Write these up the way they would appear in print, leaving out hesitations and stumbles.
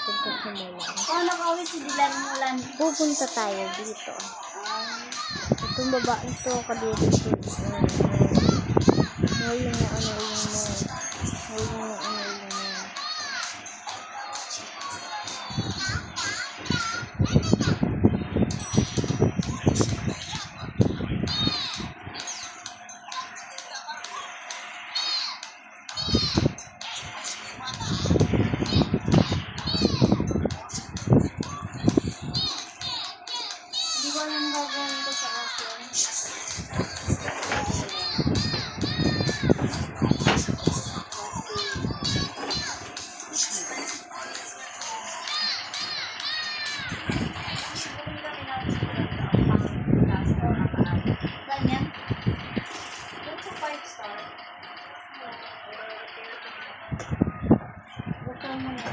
Punta sa Mulan. Oh, nakawit si Dilan Mulan. Pupunta tayo dito. Itong babae ito, kadito ito. Ngayon na ano yung mo. Ngayon na ano yung mo. Hindi ko alam gagawin ko sa akin. Ganyan. What's a 5-star? Buka mo na.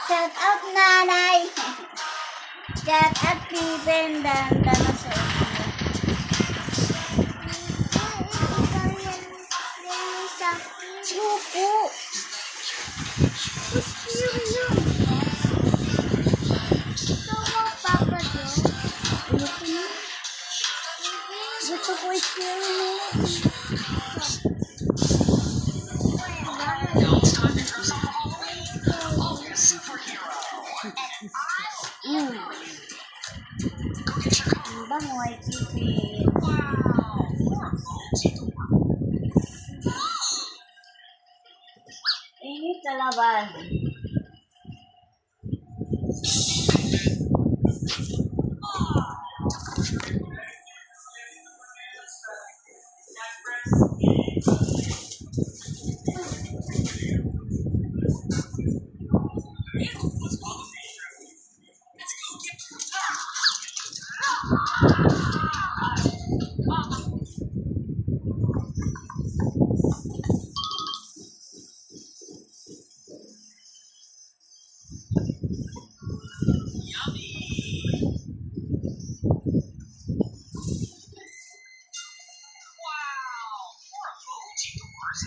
Shout out nanay! Shout out Pippen dan dinosaur. Suko! Gusto ko bango ay Cupid. Init sa labas.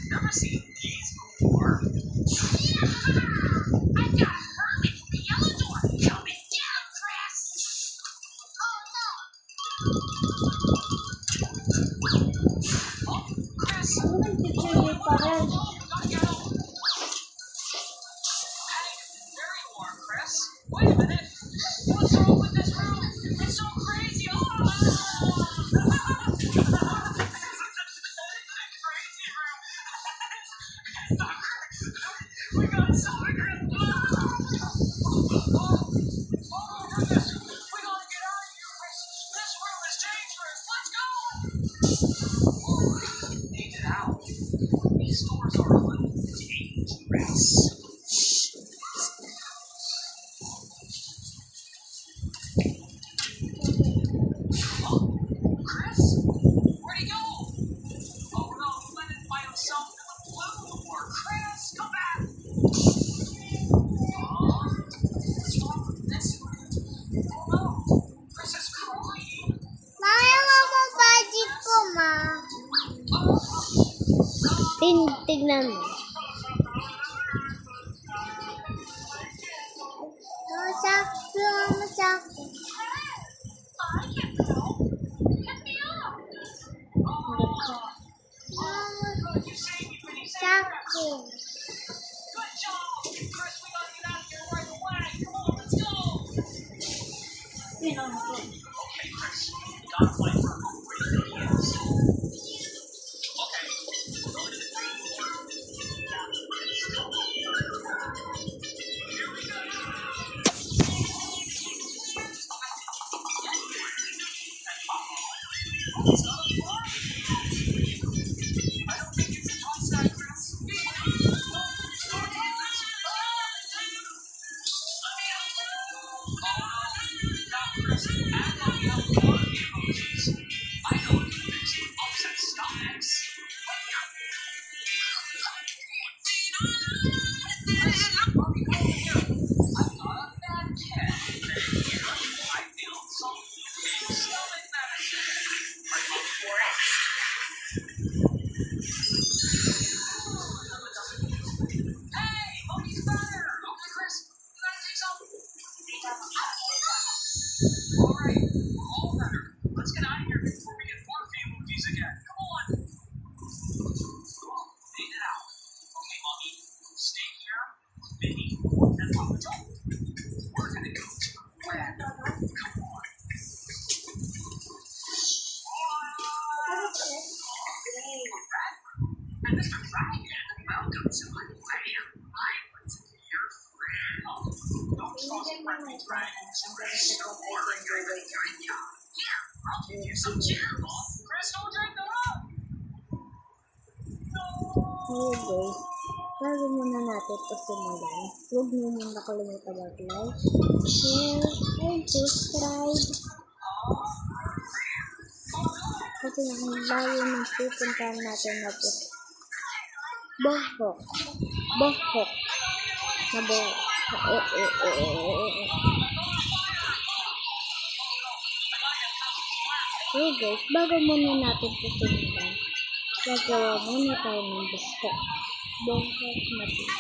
Never seen these before. I've got a hermit from the yellow door coming down, Chris. Oh no! Oh, Chris. Ano nang picture niyo pa rin? Gotta go. Hey, very warm, Chris. Wait a minute. What's wrong with this room? It's so crazy. Oh! We got so aggressive. Oh goodness. We gotta get out of here, Chris. This room is dangerous. Let's go. Need it out. These doors are a little dangerous. Oh, Chris? Where'd he go? Oh no, he went and by himself to the blue door. Chris, come back. What's wrong with this one? Oh no, Chris is crying. Maya mo budget ko, ma. Tignan mo. Masakit. I can't go. Pick me up. Good, you saved me, Vinny. Sakit. Good job. Chris, we gotta get out of here right away. Come on, let's go. Okay, Chris, we gotta find Rocco. Where do you think he is? Okay, go to the green door. Here we go. It's not a party. I don't think you can toss that, Chris. I know what you fix with upset stomachs. I've got a bad head. And here I feel some big stomach medicine. Are you up for it? Mr. Dragon, welcome to my lair. I want to be your friend. Don't trust friendly dragons who are so boring. Here, I'll give you some gems. Crystal, drink them up. Hello guys, bago muna natin ito simulan, huwag niyo muna kalimutan mag-like, share, and subscribe. Kasi ang layo ng pupuntahan natin na po. Bohok. Bohok. Na bohok. So guys, bago muna natin ito simulan, gagawa muna tayo ng bohok. Bohok na pink.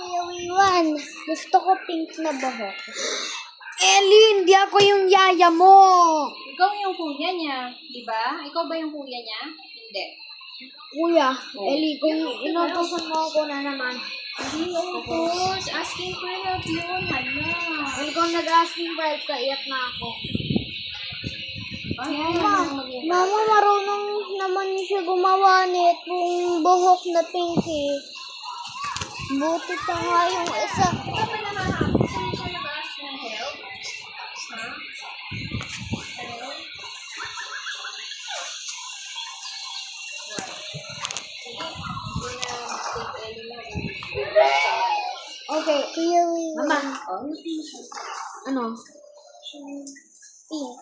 Kuya Wiwan, gusto ko pink na bohok. Ellie, hindi ako yung yaya mo. Ikaw yung kuya niya, di ba? Ikaw ba yung kuya niya? Hindi. Kuya, Ellie, kung inutusan mo ako na naman. Hindi, of course. Asking for help yun. Hala. Well, kung nag-asking for help, kaiyak na ako. Ay, Mama, marunong naman siya gumawa nitong buhok na pinky. Buti pa nga yung isa. Ikaw ba nahahapos? Saan siya nag-ask ng help? Ha? Hello? Okay, Kuya Wiwan. Mama. Ano? Pink.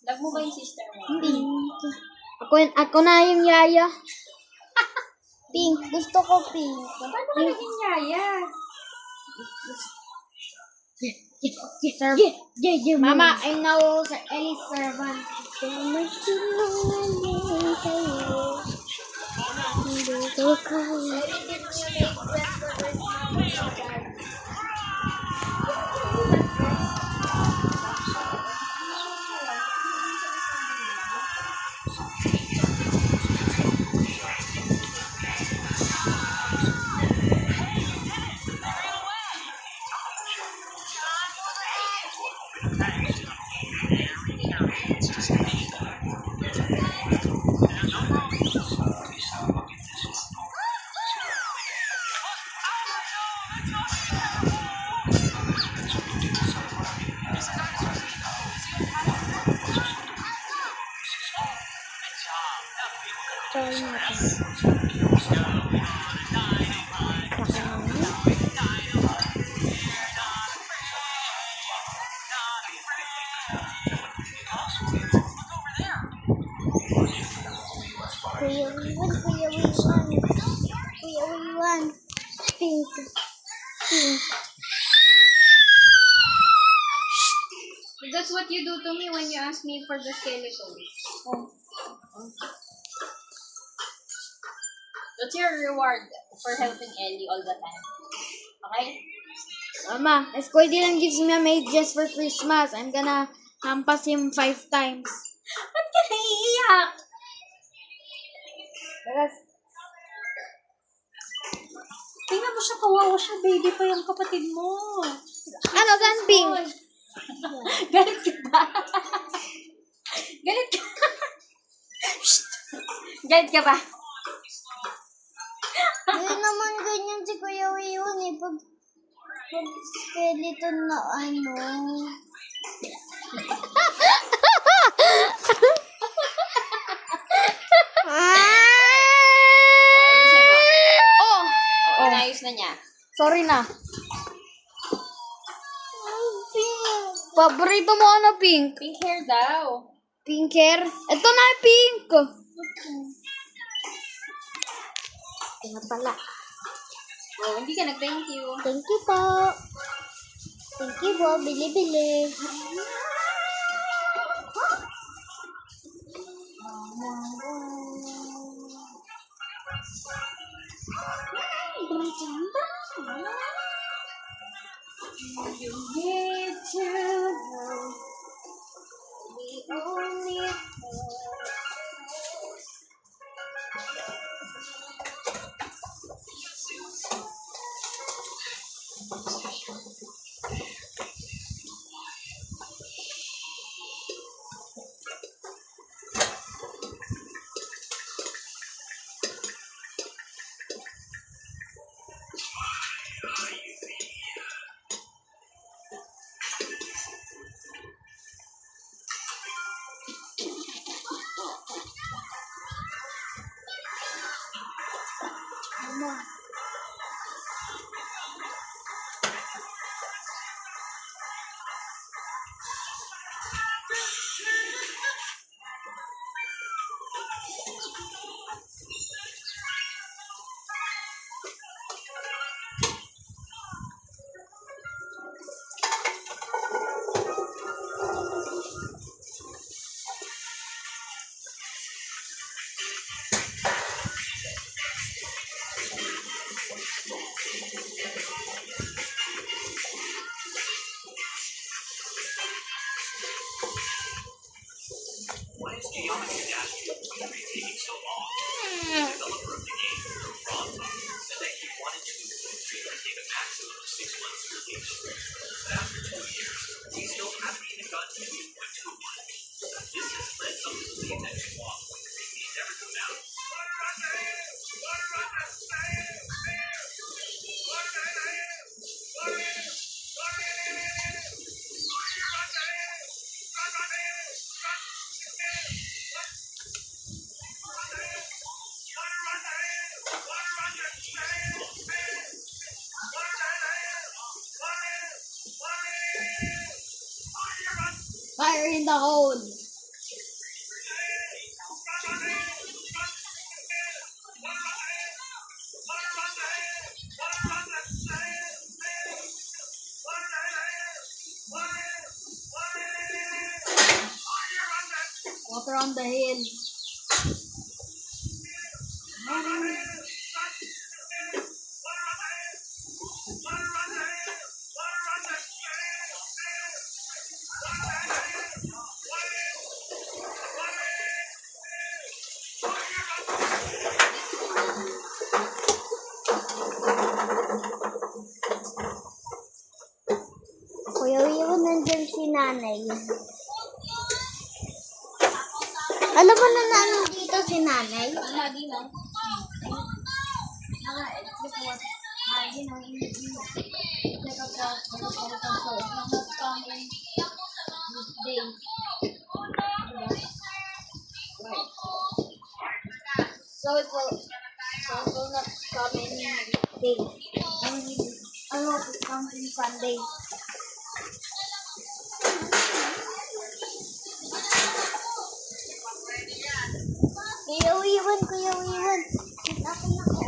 Love mo ba yung sister mo? Pink. Ako na yung yaya. Pink. Gusto ko pink. Paano ka naging yaya? Mama, I'm now Ellie's servant. Hindi ko kaya. Try natin. Kuya Wiwan, Kuya Wiwan. Kuya Wiwan. Pink. Pink. That's what you do to me when you ask me for the skeleton. Oh. That's your reward for helping Ellie all the time. Okay? Mama, Escoy didn't gives me a maid just for Christmas. I'm gonna hampas him 5 times. Ba't ka naiiyak? Because, Tingnan mo siya, kawawa siya. Baby pa yung kapatid mo. ano, saan pink? Galit ka ba? Galit ka? Galit ka ba? Hindi naman ganyan si Kuya Wiwan eh. Pag skeleton na ano. Oh! Oh, inayos na niya. Sorry na. Paborito mo ano, pink? Pink hair daw. Pink hair? Ito na, pink! Ito na pala. Oh, hindi ka nag-thank you. Thank you po. Thank you po. Bili-bili. You need to know the only mo. Why is Geometry Dash really taking so long? The developer of the game, Bronto, said that he wanted to take a maximum of 6 months to release. But after 2 years, we still haven't even gotten to 2.21. This has led some to believe that Schwab may never come out. Fire in the hole. Water on the hill. Kuya Wiyo, nandiyan si nanay. Alam mo na nandito si nanay? Lagi lang. Lagi lang. So it will not come in day. Ano, it comes in Sunday. Kuya Wiwan. Kita ko na ko.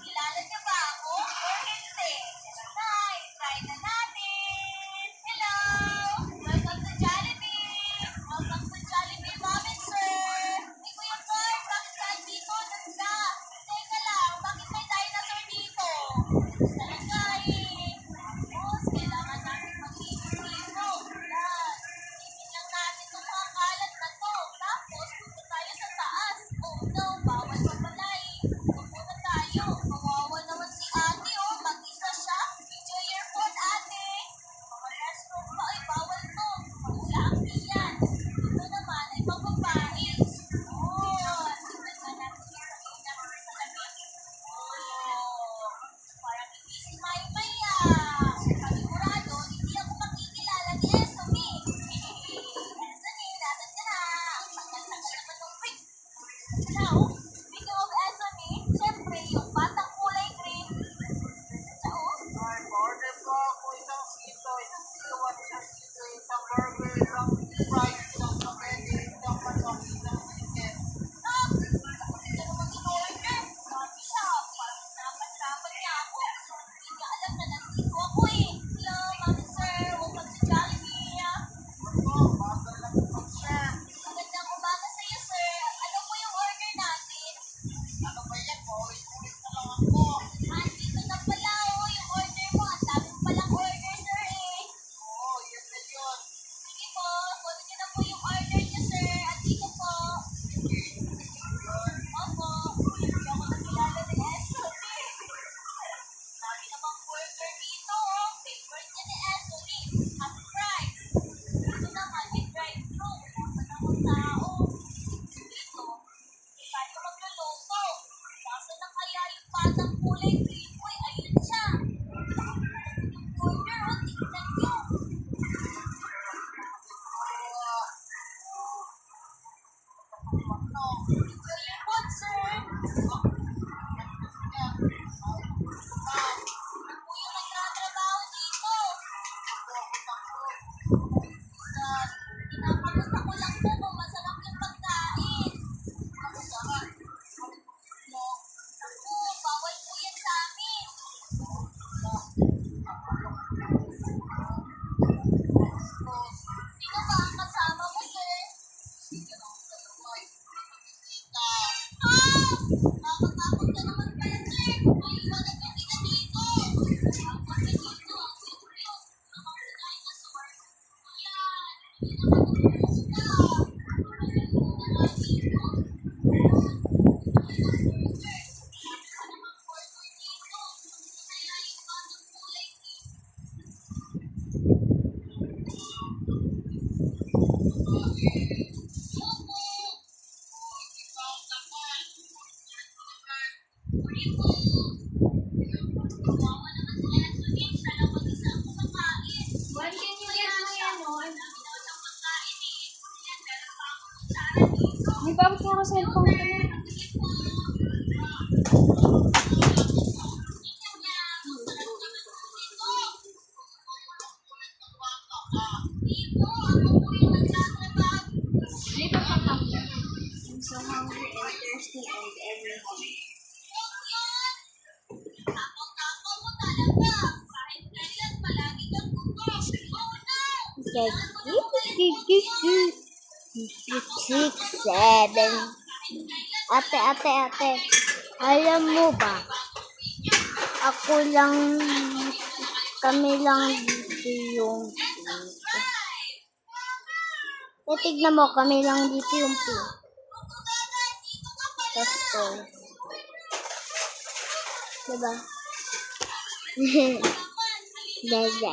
Kilala niyo ba ako or hindi? Try na natin. Hello! Welcome to Jollibee! Welcome to Jollibee, Mom and Sir! Hey, Kuya Carl, bakit ka dito? Nanda! Teka lang, bakit may dinosaur dito? Talaga Boss, kailangan natin mag-iisip-isip. Yan. Isipin lang natin itong mga kalat na to. Tapos, punta tayo sa taas. Oh no, bawal What, sir? Ako yung nagtatrabaho dito. Pinapagusta ko lang po kung masarap yung pagkain. Ako, bawal po yan sa amin. Sino ba ang kasama mo, sir? Nakakatakot ka naman pala, sir. Maliwanag yung kita dito. Ako na dito. Seryo. Ang mga dinosaur. Yan. Hindi naman ang dito. When can you get my ano? Di ba puro cellphone ka na? Dito pa ka. I'm so hungry and thirsty and everything. Okay. 6, 7. Ate. Alam mo ba? Kami lang dito yung tignan mo, kami lang dito yung Pasto. Diba? Dada.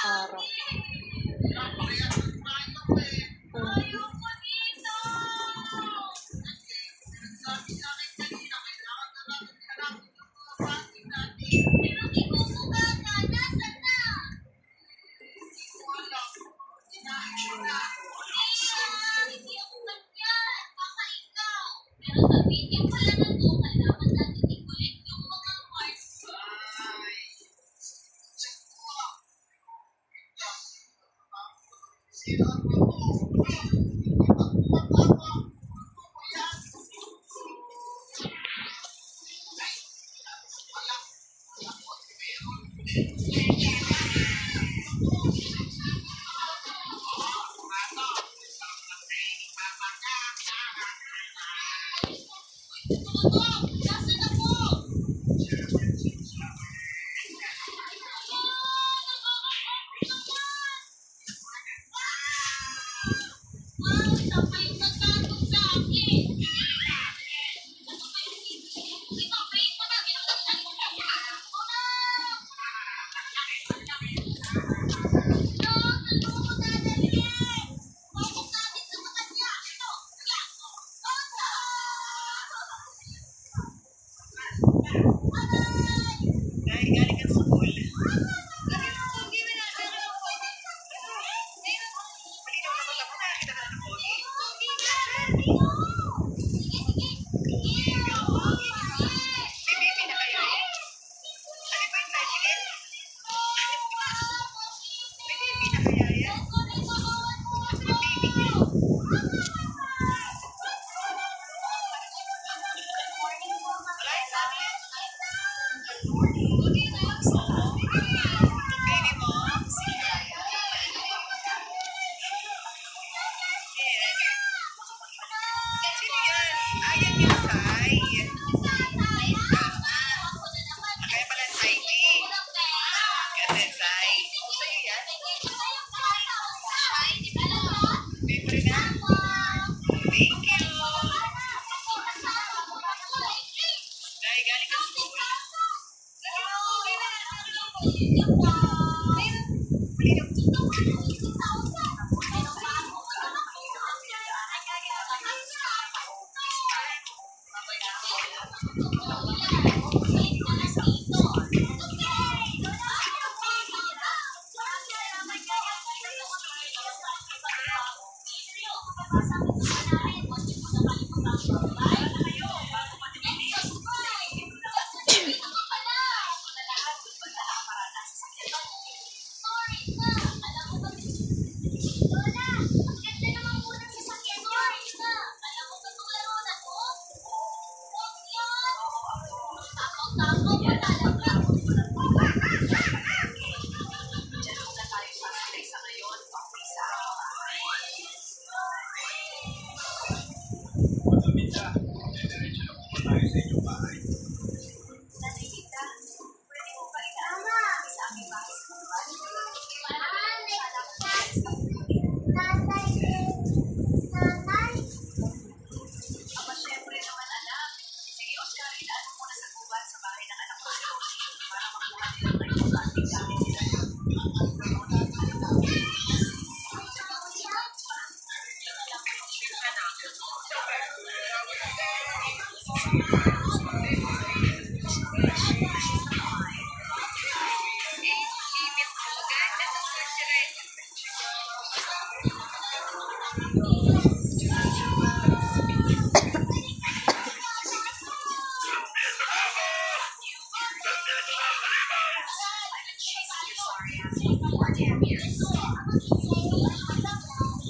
Harap.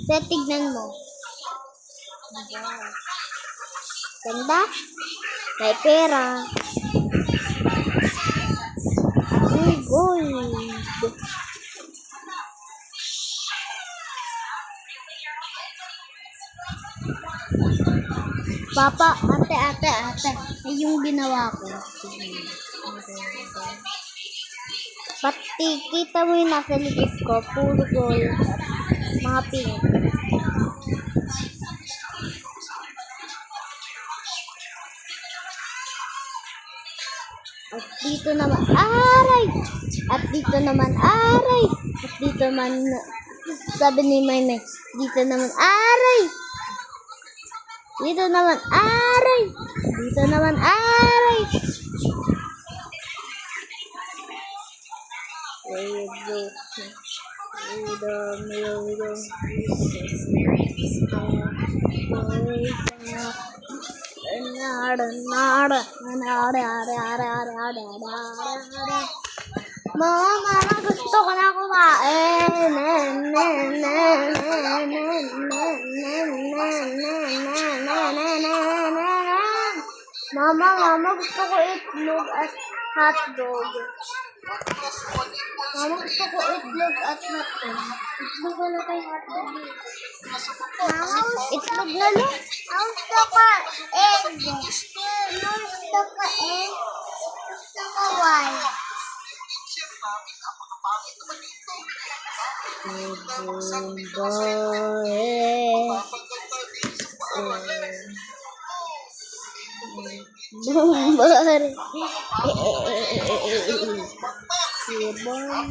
Te, tignan mo. Ganda. May pera. Ay, gold. Papa, ate. Ay, yung ginawa ko. Pati, kita mo yung nasa likod ko. Puro gold. Mga pink. At dito naman, aray! At dito naman, aray! At dito naman, sabi ni Maymay, dito naman, aray! Dito naman, aray! Dito naman, aray! Mama, gusto ko na kumain. Mama, gusto ko itlog at hotdog. Mama, gusto ko itlog at hotdog. Itlog na tayo hotdog. Mama, itlog na lang. Gusto ko egg. Gusto ko egg. Gusto ko white. Bombar. Si Bombar.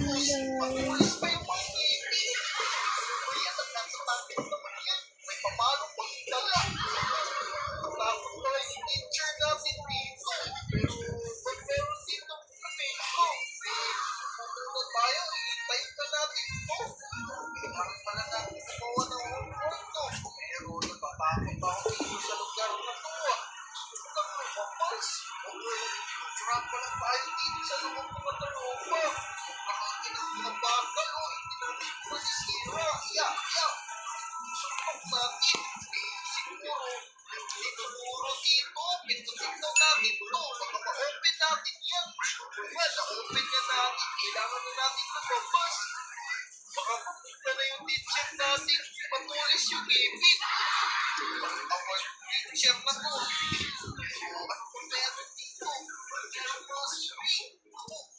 Kailangan na natin lumabas. Baka pupunta na yung teacher natin. Patulis yung ibig. Ako yung teacher na to. Ano kung meron dito? Ako